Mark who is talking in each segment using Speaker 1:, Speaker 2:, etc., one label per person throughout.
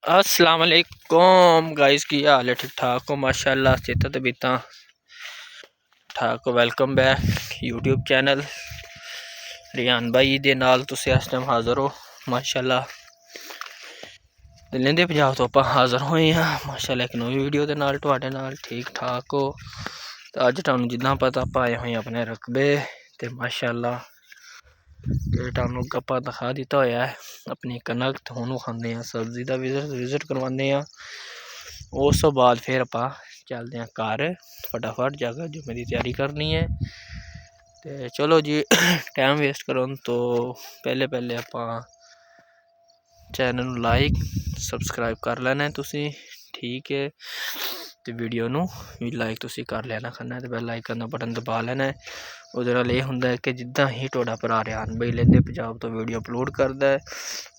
Speaker 1: अस्सलाम वालेकुम गाइस, की हाल है? ठीक ठाक हो? माशाल्लाह सेहत तबीयतां ठाक हो। Welcome back YouTube channel Riyan भाई दे नाल तुसीं इस टाइम हाज़र हो। माशाल्लाह दिल्ली दे पंजाब तो आपां हाज़र होए हैं माशाल्लाह एक नवी वीडियो दे नाल तुहाडे नाल। ठीक ठाक हो? तो अज तुहानूं जिद्दां पता आपां आए होए अपने रकबे ते माशाल्लाह ते तुहानूं गप्पा दिखा दिता होया है अपनी कनक। तो हुण विखांदे आं सब्जी का विजिट करवाने आं। उस तो बाद फिर आपां चलदे आं घर, फटाफट जाकर जुम्मे की तैयारी करनी है। तो चलो जी टाइम वेस्ट करन तो पहले आपां चैनल लाइक सबसक्राइब कर लेना है तुसीं, ठीक है। तो वीडियो नूं भी लाइक तुसीं कर लेना करना, तो बैल आइकन दा बटन दबा लेना है। ਉਹਦੇ ਨਾਲ ਇਹ ਹੁੰਦਾ ਹੈ ਕਿ ਜਿੱਦਾਂ ਹੀ ਤੁਹਾਡਾ ਭਰਾ ਰਿਆਨ ਬਾਈ ਲਹਿੰਦੇ ਪੰਜਾਬ ਤੋਂ ਵੀਡੀਓ ਅਪਲੋਡ ਕਰਦਾ ਹੈ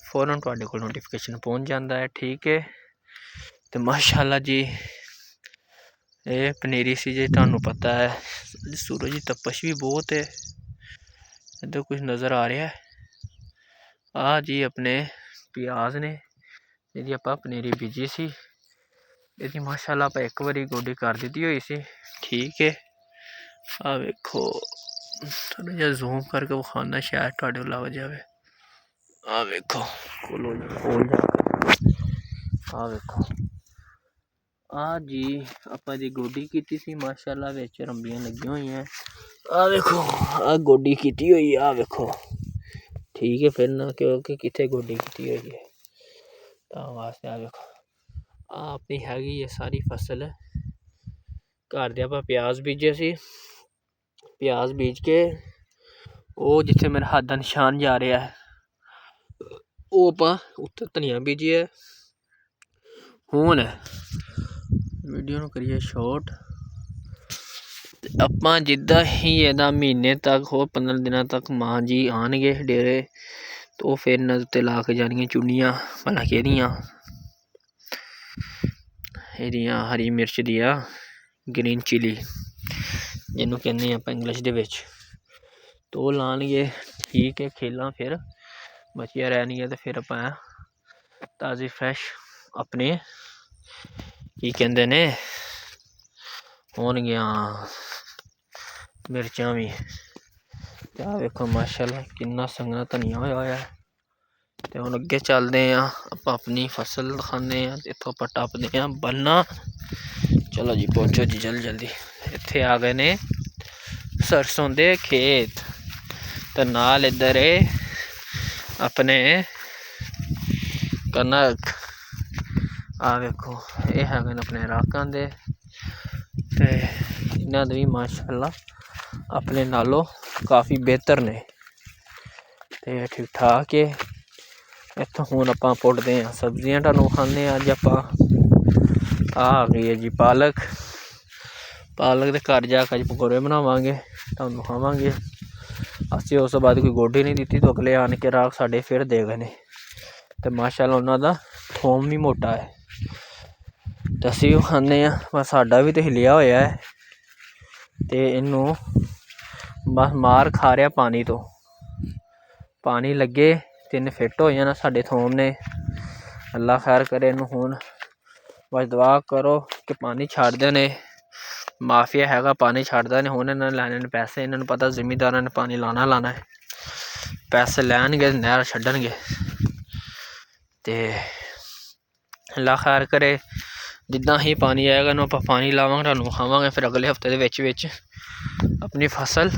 Speaker 1: ਫੌਰਨ ਤੁਹਾਡੇ ਕੋਲ ਨੋਟੀਫਿਕੇਸ਼ਨ ਪਹੁੰਚ ਜਾਂਦਾ ਹੈ, ਠੀਕ ਹੈ। ਤੇ ਮਾਸ਼ਾਅੱਲਾ ਜੀ ਇਹ ਪਨੀਰੀ ਸੀ ਜੀ, ਤੁਹਾਨੂੰ ਪਤਾ ਹੈ ਸੂਰਜ ਦੀ ਤਪਸ਼ ਵੀ ਬਹੁਤ ਹੈ। ਇੱਧਰ ਕੁਝ ਨਜ਼ਰ ਆ ਰਿਹਾ ਆ ਜੀ ਆਪਣੇ ਪਿਆਜ਼ ਨੇ ਜਿਹਦੀ ਆਪਾਂ ਪਨੀਰੀ ਬੀਜੀ ਸੀ। ਇਹਦੀ ਮਾਸ਼ਾਅੱਲਾ ਆਪਾਂ ਇੱਕ ਵਾਰੀ ਗੋਡੀ ਕਰ ਦਿੱਤੀ ਹੋਈ ਸੀ, ਠੀਕ ਹੈ। ਆ ਵੇਖੋ थोड़ा जिहा जूम करके विखाना शायद तुहाडे लग जाए। आ वेखो खोलो खोल जा, आ वेखो आ जी आपां जी गोडी कीती सी माशाल्लाह, विच रंबियां लगी हुई हैं। आ वेखो आ गोडी कीती हुई है, आ वेखो ठीक है। फिर ना क्योंकि कित्थे गोडी कीती हुई है तां वास्ते। आ वेखो आ अपनी हैगी है सारी फसल है। घर दे आपां प्याज बीजे सी, प्याज बीज के ਉਹ ਜਿੱਥੇ ਮੇਰਾ ਹੱਥ ਦਾ ਨਿਸ਼ਾਨ ਜਾ ਰਿਹਾ ਹੈ ਉਹ ਆਪਾਂ ਉੱਥੇ ਧਨੀਆ ਬੀਜਿਆ। ਹੁਣ ਵੀਡੀਓ ਨੂੰ ਕਰੀਏ ਸ਼ਾਰਟ ਤੇ ਆਪਾਂ ਜਿੱਦਾਂ ਹੀ ਇਹਦਾ ਮਹੀਨੇ ਤੱਕ ਹੋਰ 15 ਦਿਨਾਂ ਤੱਕ ਮਾਂ ਜੀ ਆਉਣਗੇ ਡੇਰੇ तो फिर नज़र ते ला के जानियां चुनियां भला केह्दियां एह्दियां हरी मिर्च दियां ग्रीन चिली जिन्हों कहने आपां इंग्लिश दे विच। तो लानगे ठीक है, खेलां फिर बचिया रहनियां। तो फिर आपां ताज़ी फ्रैश अपने की कहंदे ने होणगियां मिर्चां भी। आ वेखो माशाल्लाह किन्ना संघना धनिया होया होया है। तो हुण अगे चलदे आं आपां अपनी फसल दिखाने आं, इत्थों आपां टपदे आं बन्ना। चलो जी पहुंचो जी जल्दी जल्दी। इत्थे आ गए ने सरसों दे खेत ते नाल इधर अपने कनक। आ वेखो ये है अपने राकां दे ते इन्हां दे भी माशाल्लाह अपने नालों काफ़ी बेहतर ने ते ठीक ठाक है। इत्थों हुण आपां पुट्टदे आं सब्जियां तुहानूं खाने अज आपां। आ गई है जी पालक, पालक दे घर जाके अज पकौड़े बनावांगे तुहानूं खावांगे। असीं उस तो बाद कोई गोडी नहीं दित्ती तो अगले आन के राख साडे फिर दे गए ने। ते माशाल्लाह उन्हां दा थोम भी मोटा है ते असीं भी खाने आं, बस साडा भी तो हिलिया होया है ते इनू बस मार खा रहा पानी तो। पानी लगे तो इन्हें फिट हो जाना साडे थोम ने। अल्लाह खैर करे इनू हुण बस दुआ करो कि पानी छड्ड देन। माफिया हैगा पानी छड्डदा नहीं। हुण इन्होंने लैने ने पैसे, इन्होंने पता जिमीदारां ने पानी लाना लाना है। पैसे लैणगे नहर छड्डणगे ते अल्लाह खैर करे जिद्दां ही पानी आएगा इनू आपां पानी लावांगे तुहानूं खावांगे। फिर अगले हफ्ते दे विच अपनी फसल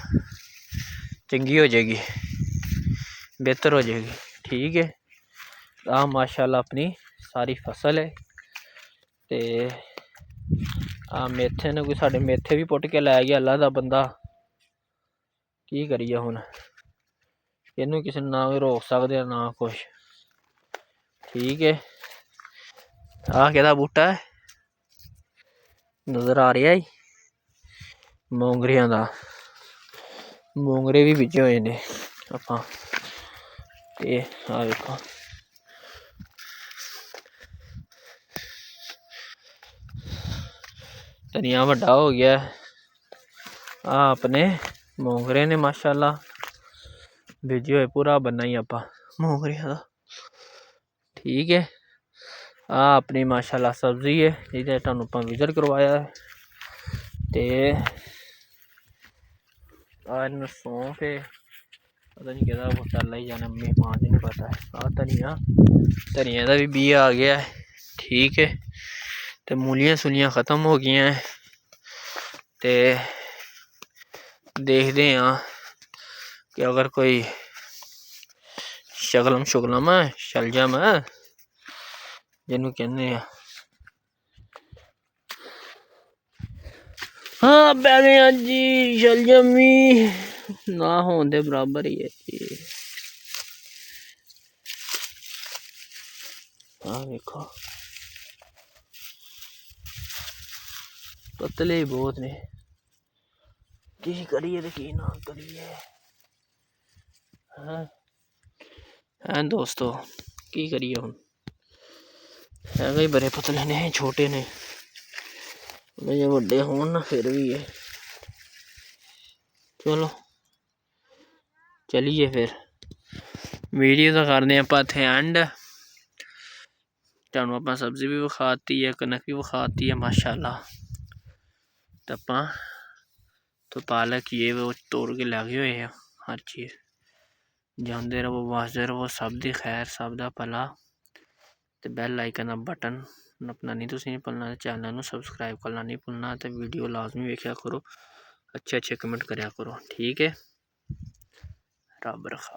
Speaker 1: चंगी हो जाएगी, बेहतर हो जाएगी, ठीक है। आ माशाल्लाह अपनी सारी फसल है ते आ मेथे ने कोई साडे मेथे भी पुट के लै गया अल्लाह दा बंदा। की करिए हुण इनू किसी ना कोई रोक सकदे ना कुछ, ठीक है। आ केहदा बूटा है नज़र आ रहा है? मोंगरियां दा। मोंगरे भी बीजे हुए ने आपां ते आ वेखो धनिया वड्डा हो गया। आ अपने मोंगरे ने माशाल्लाह बीजे हुए पूरा बन्ना ही आपां मोंगरियां दा, ठीक है। आ अपनी माशाल्लाह सब्जी है जिहदे तुहानूं आपां विजिट करवाया है। ते आ सौंफ है, पता नहीं कहदा बूटा लाई जाना, मां जी नहीं पता है। आ धनिया का भी बीऽ आ गया है, ठीक है। तो मूलियां सूलियां खत्म हो गई हैं। ते देखते हैं कि अगर कोई शगलम शुगलम है शलजम है जिन्हों कहने हाँ पै गए जी शलजमी ना होने दे बराबर ही है जी। हाँ देखो पतले ही बहुत ने, की करिए तो की ना करिए। हैं दोस्तों की करिए हुण, है ही बड़े पतले ने, छोटे ने, जे वड्डे होण ना फिर भी है। चलो चलिए फिर वीडियो तो करने आपां इत्थे एंड। तुहानूं आपां सब्जी भी विखाती है, कनक भी विखाती है माशाल्लाह। तो आपां तो पालक ये वो तोड़ के लगे हुए हैं, हर चीज़ जाते रहो वासते रहो, सब दी खैर सब दा भला। तो बैल आइकन दा बटन अपना नहीं तुसीं भुलना, चैनल नूं सबसक्राइब करना नहीं भुलना। तो वीडियो लाजमी वेख्या करो, अच्छे अच्छे कमेंट करया करो, ठीक है। रब रखा।